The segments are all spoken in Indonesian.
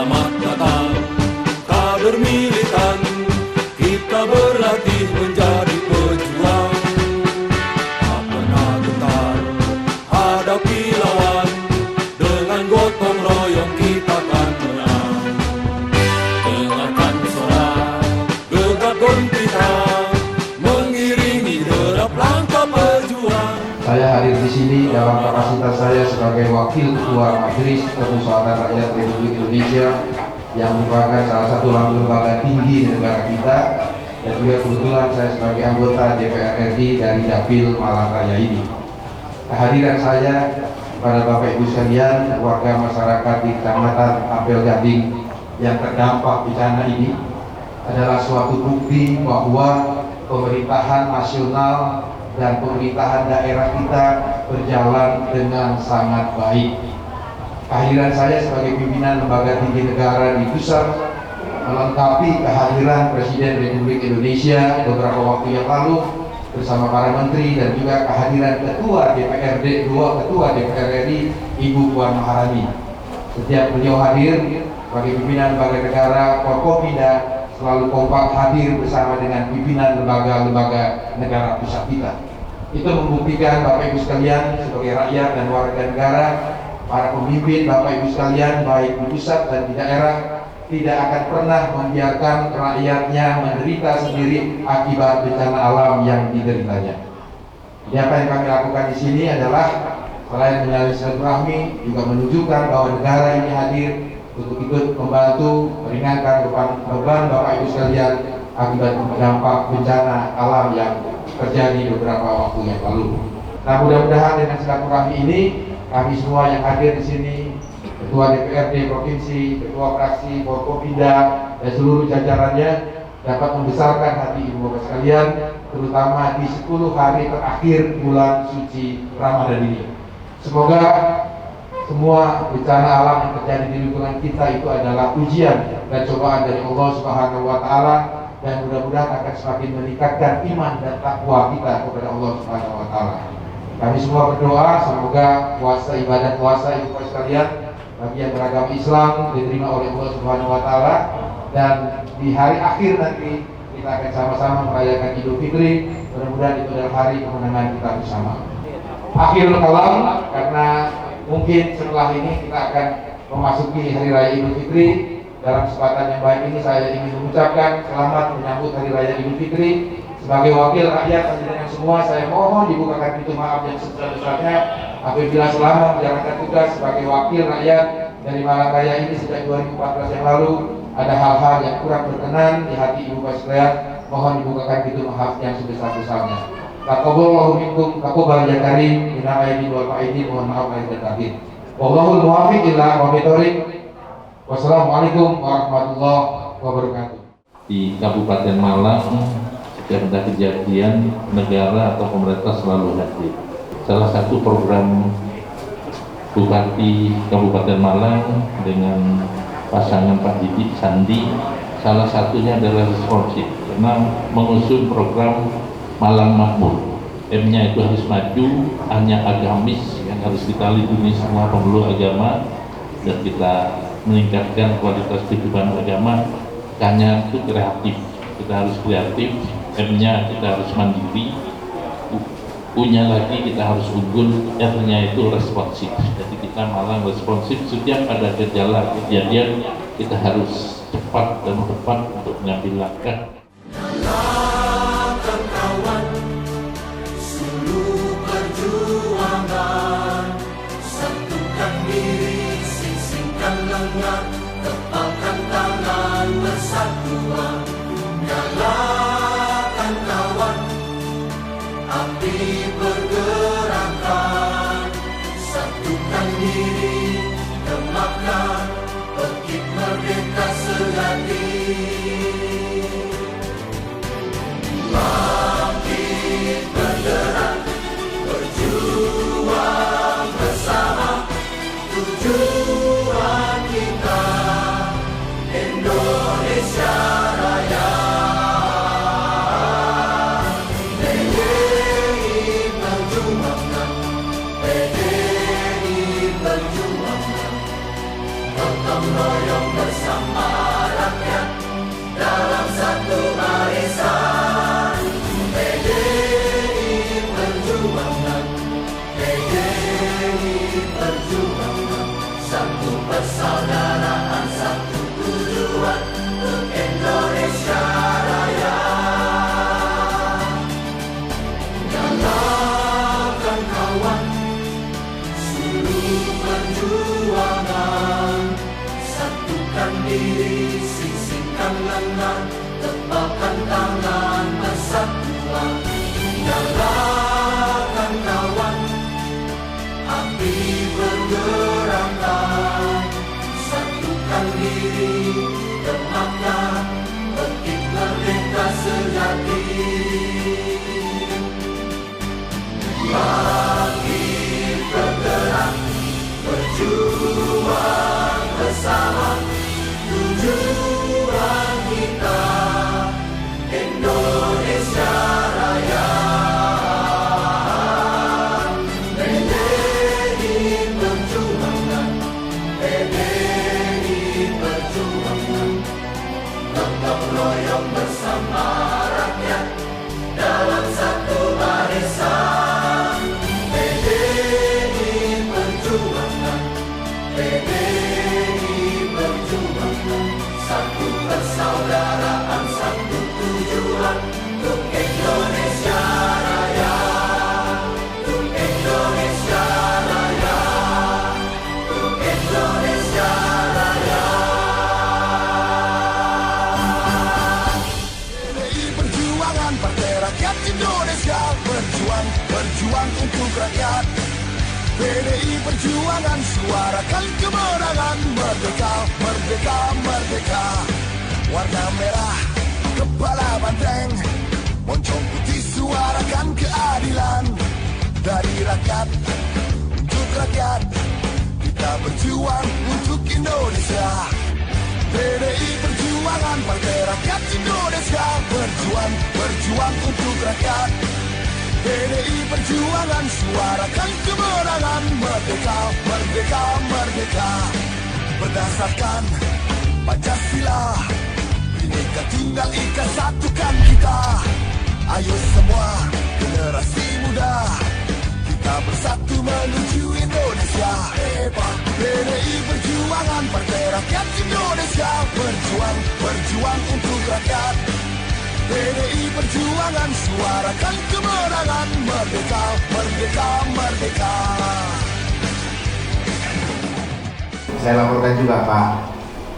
Selamat datang kader militan, kita berlatih menjadi pejuang. Tak pernah gentar hadapi lawan, dengan gotong royong kita akan menang. Dengarkan suara gegap gempita mengiringi derap langkah pejuang. Saya hadir di sini dalam kapasitas saya sebagai Wakil Ketua Majelis Permusyawaratan Rakyat Republik Indonesia yang merupakan salah satu lembaga tinggi di negara kita, dan juga kebetulan saya sebagai anggota DPR RI dari Dapil Malang Raya ini. Kehadiran saya kepada Bapak Ibu sekalian, warga masyarakat di Kecamatan Ampel Gading yang terdampak bencana ini adalah suatu bukti bahwa pemerintahan nasional dan pemerintahan daerah kita berjalan dengan sangat baik. Kehadiran saya sebagai pimpinan lembaga tinggi negara di pusat melengkapi kehadiran Presiden Republik Indonesia beberapa waktu yang lalu bersama para menteri, dan juga kehadiran dua ketua DPR RI, Ibu Puan Maharani. Setiap beliau hadir sebagai pimpinan lembaga negara, Forkopimda selalu kompak hadir bersama dengan pimpinan lembaga-lembaga negara pusat kita. Itu membuktikan Bapak Ibu sekalian sebagai rakyat dan warga negara, para pemimpin Bapak Ibu sekalian baik di pusat dan di daerah tidak akan pernah membiarkan rakyatnya menderita sendiri akibat bencana alam yang dideritanya. Jadi apa yang kami lakukan di sini adalah selain menyalin silaturahmi, juga menunjukkan bahwa negara ini hadir untuk ikut membantu meringankan beban Bapak Ibu sekalian akibat dampak bencana alam yang terjadi beberapa waktu yang lalu. Nah, mudah-mudahan dengan silaturahmi ini kami semua yang hadir di sini, Ketua DPRD Provinsi, Ketua Fraksi, Forkopimda, dan seluruh jajarannya dapat membesarkan hati Ibu Bapak sekalian, terutama di 10 hari terakhir bulan suci Ramadan ini. Semoga semua bencana alam yang terjadi di lingkungan kita itu adalah ujian dan cobaan dari Allah Subhanahu wa Ta'ala, dan mudah-mudahan akan semakin meningkatkan iman dan takwa kita kepada Allah Subhanahu wa Ta'ala. Kami semua berdoa semoga ibadah puasa Ibu Bapak sekalian bagi yang beragama Islam diterima oleh Allah Subhanahu wa Ta'ala, dan di hari akhir nanti kita akan sama-sama merayakan Idul Fitri. Mudah-mudahan itu adalah hari kemenangan kita bersama. Akhirul kalam, karena mungkin setelah ini kita akan memasuki Hari Raya Idul Fitri. Dalam kesempatan yang baik ini saya ingin mengucapkan selamat menyambut Hari Raya Idul Fitri. Sebagai wakil rakyat dengan semua, saya mohon dibukakan pintu maaf yang sebesar-besarnya apabila selama menjalankan tugas sebagai wakil rakyat dari Malang Raya ini sejak 2014 yang lalu ada hal-hal yang kurang berkenan di hati Ibu Bapak sekalian. Mohon dibukakan pintu maaf yang sebesar-besarnya. Taqabbalallahu minkum taqabbal ya karim, minal aidin wal faidin, mohon maaf lahir dan batin. Wallahul muwaffiq ila aqwamit thoriq. Wassalamualaikum warahmatullahi wabarakatuh. Di Kabupaten Malang setiap ada kejadian, negara atau pemerintah selalu hadir. Salah satu program Bupati Kabupaten Malang dengan pasangan Pak Didi Sandi, salah satunya adalah responsif karena mengusung program Malang Makmur. M-nya itu harus maju, hanya agamis yang harus kita lindungi semua pemeluk agama, dan kita meningkatkan kualitas kehidupan agama. Hanya itu kreatif, kita harus kreatif. M-nya kita harus mandiri, punya lagi kita harus unggul. R-nya itu responsif. Jadi kita Malang responsif, setiap ada gejala kejadian kita harus cepat dan tepat untuk mengambil langkah. Tepalkan tangan persatuan, nyalakan kawan, api bergerakan, satukan diri, gemapkan, bangkit merdeka sejati. royong bersama rakyat dalam satu barisan. PDI Perjuangan, PDI Perjuangan, satu persaudaraan, satu tujuan untuk Indonesia Raya. Nyalakan kawan, seluruh perjuangan, satukan diri, sisihkan lengan, tepalkan tangan persatuan. Nyalakan kawan, api bergerakan, satukan diri, temakna petik merdeka sejati. Bangkit bergerak, berjuang bersama, tujuan kita Indonesia Raya. PDI Perjuangan, PDI Perjuangan, gotong royong bersama rakyat dalam satu barisan. PDI Perjuangan, PDI Perjuangan, satu persaudaraan, satu tujuan untuk Indonesia Raya, untuk Indonesia Raya, untuk Indonesia Raya. PDI Perjuangan, Partai Rakyat Indonesia, berjuang, berjuang untuk rakyat. PDI Perjuangan, suarakan kemenangan, merdeka, merdeka, merdeka. Warna merah, kepala banteng, moncong putih, suarakan keadilan. Dari rakyat, untuk rakyat, kita berjuang untuk Indonesia. PDI Perjuangan, Partai Rakyat Indonesia, berjuang, berjuang untuk rakyat. PDI Perjuangan, suarakan kemenangan, merdeka, merdeka, merdeka. Berdasarkan Pancasila, Bhinneka Tunggal Ika, satukan kita. Ayo semua generasi muda, kita bersatu menuju Indonesia hebat. PDI Perjuangan, Partai Rakyat Indonesia, berjuang, berjuang untuk rakyat. PDI Perjuangan, suarakan kemenangan, merdeka, merdeka, merdeka. Saya laporkan juga Pak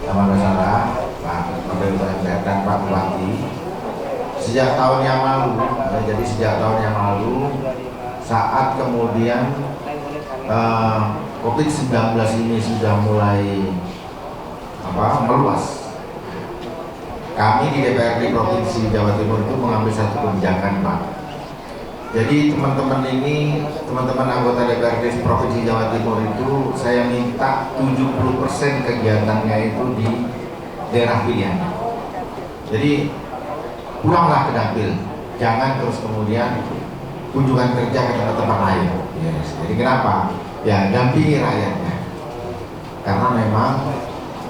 Saudara, Pak Menteri MPR dan Pak Bupati. Sejak tahun yang lalu, jadi sejak tahun yang lalu, saat kemudian COVID-19 ini sudah mulai meluas, kami di DPRD Provinsi Jawa Timur itu mengambil satu kebijakan, Pak. Jadi teman-teman anggota DPRD Provinsi Jawa Timur itu saya minta 70% kegiatannya itu di daerah pilihan. Jadi pulanglah ke dapil, jangan terus kemudian kunjungan kerja ke tempat lain. Yes. Jadi kenapa? Ya dampingi rakyatnya, karena memang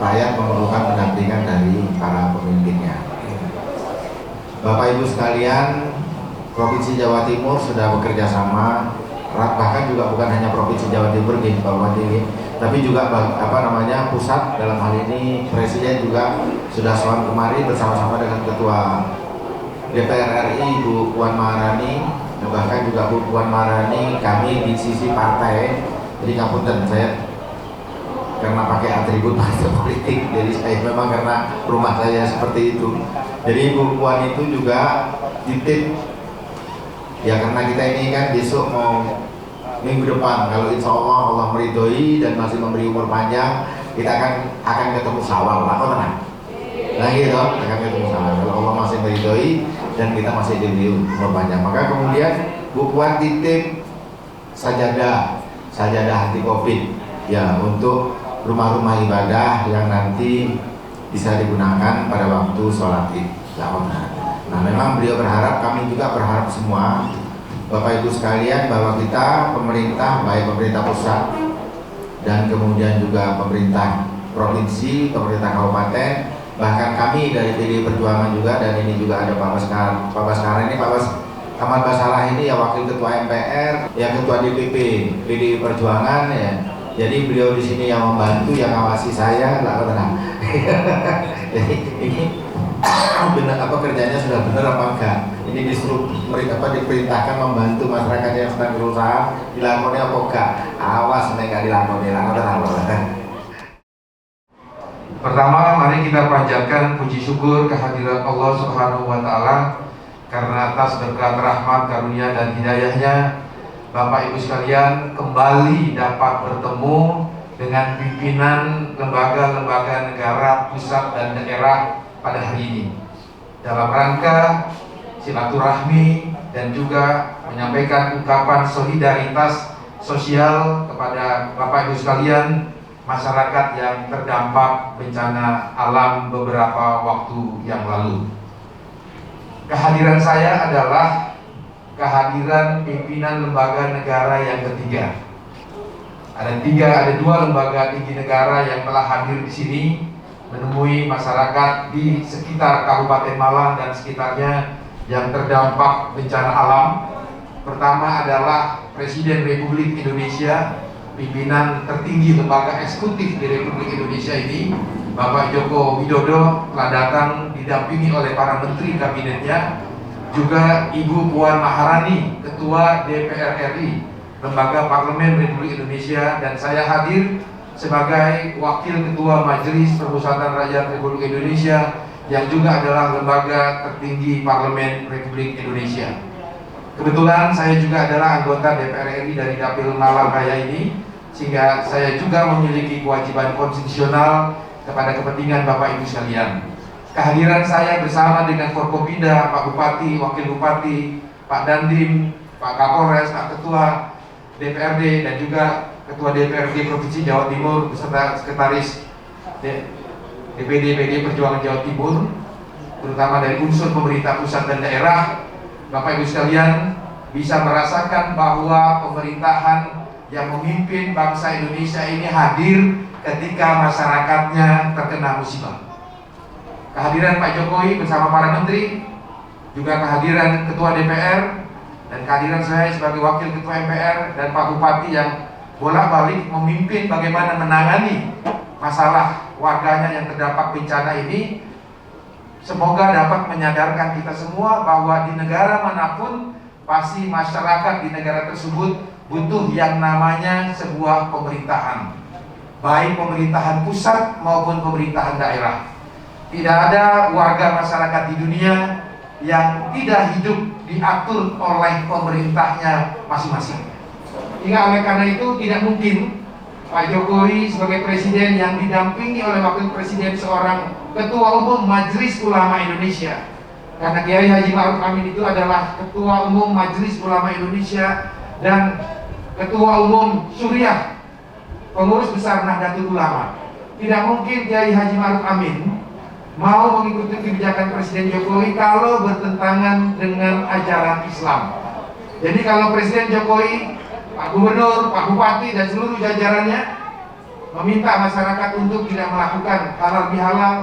rakyat memerlukan pendampingan dari para pemimpinnya. Bapak Ibu sekalian, Provinsi Jawa Timur sudah bekerja sama, bahkan juga bukan hanya Provinsi Jawa Timur Pak Bupati, tapi juga pusat, dalam hal ini Presiden juga sudah sowan kemari bersama-sama dengan Ketua DPR RI Bu Puan Maharani, bahkan juga Bu Puan Maharani, kami di sisi partai. Jadi ngapunten, saya karena pakai atribut partai politik, jadi saya memang karena rumah saya seperti itu. Jadi Bu Puan itu juga titip, ya karena kita ini kan besok mau minggu depan, kalau insya Allah meridhoi dan masih memberi umur panjang, kita akan ketemu Syawal, apa tenang? Nah gitu, akan ketemu Syawal. Kalau Allah masih meridhoi dan kita masih diberi umur panjang, maka kemudian Bu Puan titip sajadah anti COVID, ya untuk rumah-rumah ibadah yang nanti bisa digunakan pada waktu sholat Id. Nah memang beliau berharap, kami juga berharap semua Bapak Ibu sekalian, bahwa kita pemerintah, baik pemerintah pusat dan kemudian juga pemerintah provinsi, pemerintah kabupaten, bahkan kami dari PDI Perjuangan juga, dan ini juga ada Pak Baskara ini, Pak Ahmad Basarah ini ya wakil ketua MPR, ya ketua DPP PDI Perjuangan ya. Jadi beliau di sini yang membantu, yang ngawasi saya, lah tenang. Jadi ini benar apa kerjanya sudah benar apa enggak? Ini disuruh diperintahkan membantu masyarakat yang sedang berusaha, dilakoni apa enggak? Awas mereka dilakoni, lah tenang. Pertama, mari kita panjatkan puji syukur kehadirat Allah Subhanahu wa Ta'ala karena atas berkat rahmat, karunia, dan hidayahnya Bapak Ibu sekalian kembali dapat bertemu dengan pimpinan lembaga-lembaga negara pusat dan daerah pada hari ini dalam rangka silaturahmi dan juga menyampaikan ungkapan solidaritas sosial kepada Bapak Ibu sekalian, masyarakat yang terdampak bencana alam beberapa waktu yang lalu. Kehadiran saya adalah kehadiran pimpinan lembaga negara yang ketiga. Ada dua lembaga tinggi negara yang telah hadir di sini menemui masyarakat di sekitar Kabupaten Malang dan sekitarnya yang terdampak bencana alam. Pertama adalah Presiden Republik Indonesia, pimpinan tertinggi lembaga eksekutif di Republik Indonesia ini, Bapak Joko Widodo, telah datang didampingi oleh para menteri kabinetnya, juga Ibu Puan Maharani, Ketua DPR RI, Lembaga Parlemen Republik Indonesia, dan saya hadir sebagai Wakil Ketua Majelis Permusyawaratan Rakyat Republik Indonesia yang juga adalah lembaga tertinggi Parlemen Republik Indonesia. Kebetulan saya juga adalah anggota DPR RI dari Dapil Malang Raya ini, sehingga saya juga memiliki kewajiban konstitusional kepada kepentingan Bapak Ibu sekalian. Kehadiran saya bersama dengan Forkopimda, Pak Bupati, Wakil Bupati, Pak Dandim, Pak Kapolres, Pak Ketua DPRD, dan juga Ketua DPRD Provinsi Jawa Timur beserta Sekretaris DPD PDI Perjuangan Jawa Timur, terutama dari unsur pemerintah pusat dan daerah, Bapak Ibu sekalian bisa merasakan bahwa pemerintahan yang memimpin bangsa Indonesia ini hadir ketika masyarakatnya terkena musibah. Kehadiran Pak Jokowi bersama para menteri, juga kehadiran Ketua DPR, dan kehadiran saya sebagai Wakil Ketua MPR dan Pak Bupati yang bolak-balik memimpin bagaimana menangani masalah warganya yang terdampak bencana ini, semoga dapat menyadarkan kita semua bahwa di negara manapun pasti masyarakat di negara tersebut butuh yang namanya sebuah pemerintahan, baik pemerintahan pusat maupun pemerintahan daerah. Tidak ada warga masyarakat di dunia yang tidak hidup diatur oleh pemerintahnya masing-masing. Hingga oleh karena itu tidak mungkin Pak Jokowi sebagai presiden yang didampingi oleh wakil presiden seorang Ketua Umum Majelis Ulama Indonesia, karena Kiai Haji Ma'ruf Amin itu adalah Ketua Umum Majelis Ulama Indonesia dan Ketua Umum Suriah, pengurus besar Nahdlatul Ulama. Tidak mungkin Kiai Haji Ma'ruf Amin mau mengikuti kebijakan Presiden Jokowi kalau bertentangan dengan ajaran Islam. Jadi kalau Presiden Jokowi, Pak Gubernur, Pak Bupati, dan seluruh jajarannya meminta masyarakat untuk tidak melakukan halal bihalal,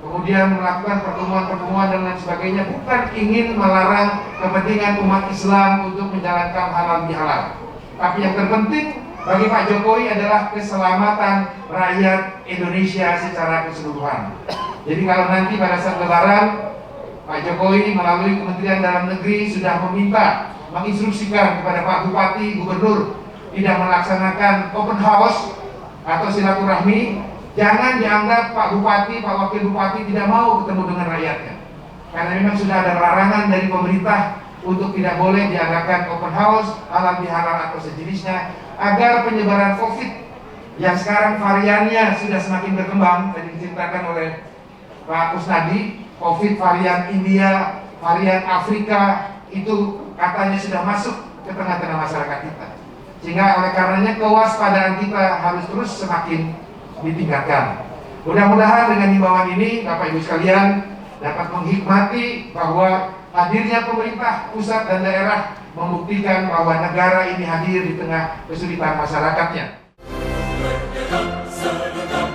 kemudian melakukan pertemuan-pertemuan dan lain sebagainya, bukan ingin melarang kepentingan umat Islam untuk menjalankan halal bihalal. Tapi yang terpenting bagi Pak Jokowi adalah keselamatan rakyat Indonesia secara keseluruhan. Jadi kalau nanti pada saat Lebaran, Pak Jokowi melalui Kementerian Dalam Negeri sudah meminta, menginstruksikan kepada Pak Bupati, Gubernur tidak melaksanakan open house atau silaturahmi, jangan dianggap Pak Bupati, Pak Wakil Bupati tidak mau ketemu dengan rakyatnya. Karena memang sudah ada larangan dari pemerintah untuk tidak boleh diadakan open house, halal bihalal atau sejenisnya, agar penyebaran COVID yang sekarang variannya sudah semakin berkembang, tadi diceritakan oleh Pak Kusnadi, COVID varian India, varian Afrika, itu katanya sudah masuk ke tengah-tengah masyarakat kita. Sehingga oleh karenanya kewaspadaan kita harus terus semakin ditingkatkan. Mudah-mudahan dengan himbauan ini Bapak Ibu sekalian dapat menghikmati bahwa hadirnya pemerintah pusat dan daerah membuktikan bahwa negara ini hadir di tengah kesulitan masyarakatnya. Bergerak segenap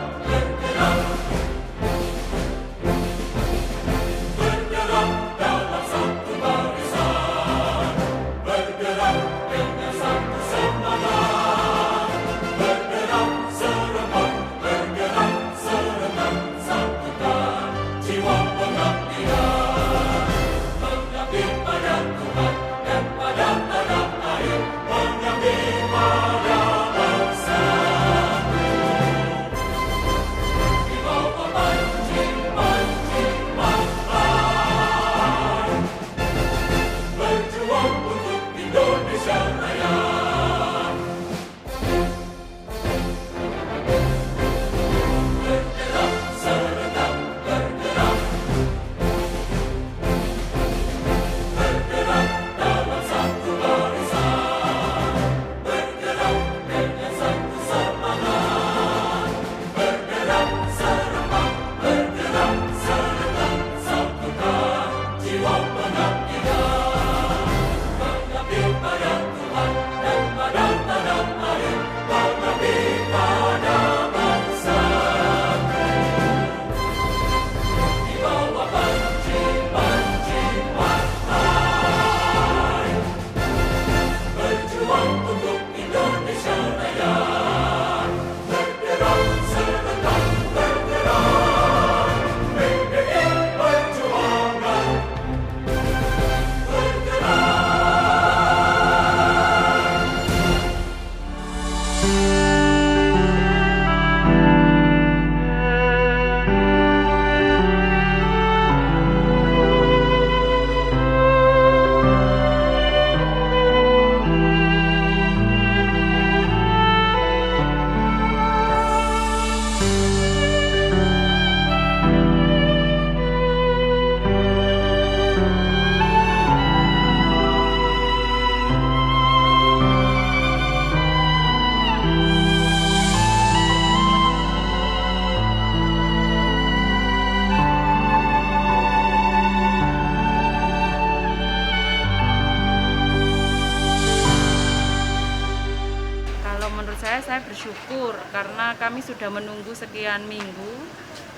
bersyukur karena kami sudah menunggu sekian minggu,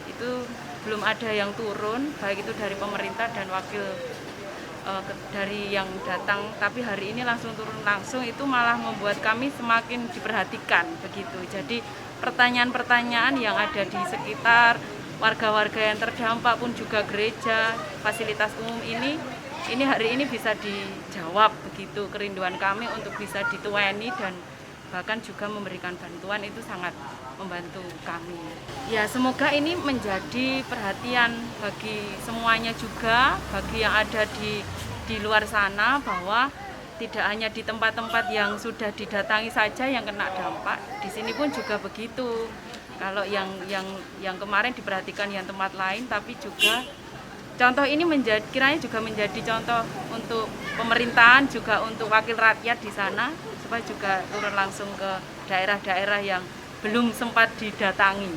itu belum ada yang turun, baik itu dari pemerintah dan wakil dari yang datang, tapi hari ini langsung turun langsung, itu malah membuat kami semakin diperhatikan begitu. Jadi pertanyaan-pertanyaan yang ada di sekitar warga-warga yang terdampak pun juga gereja, fasilitas umum ini hari ini bisa dijawab begitu. Kerinduan kami untuk bisa dituani dan bahkan juga memberikan bantuan itu sangat membantu kami. Ya, semoga ini menjadi perhatian bagi semuanya juga, bagi yang ada di luar sana, bahwa tidak hanya di tempat-tempat yang sudah didatangi saja yang kena dampak, di sini pun juga begitu. Kalau yang kemarin diperhatikan yang tempat lain, tapi juga contoh ini kiranya juga menjadi contoh untuk pemerintahan, juga untuk wakil rakyat di sana, supaya juga turun langsung ke daerah-daerah yang belum sempat didatangi.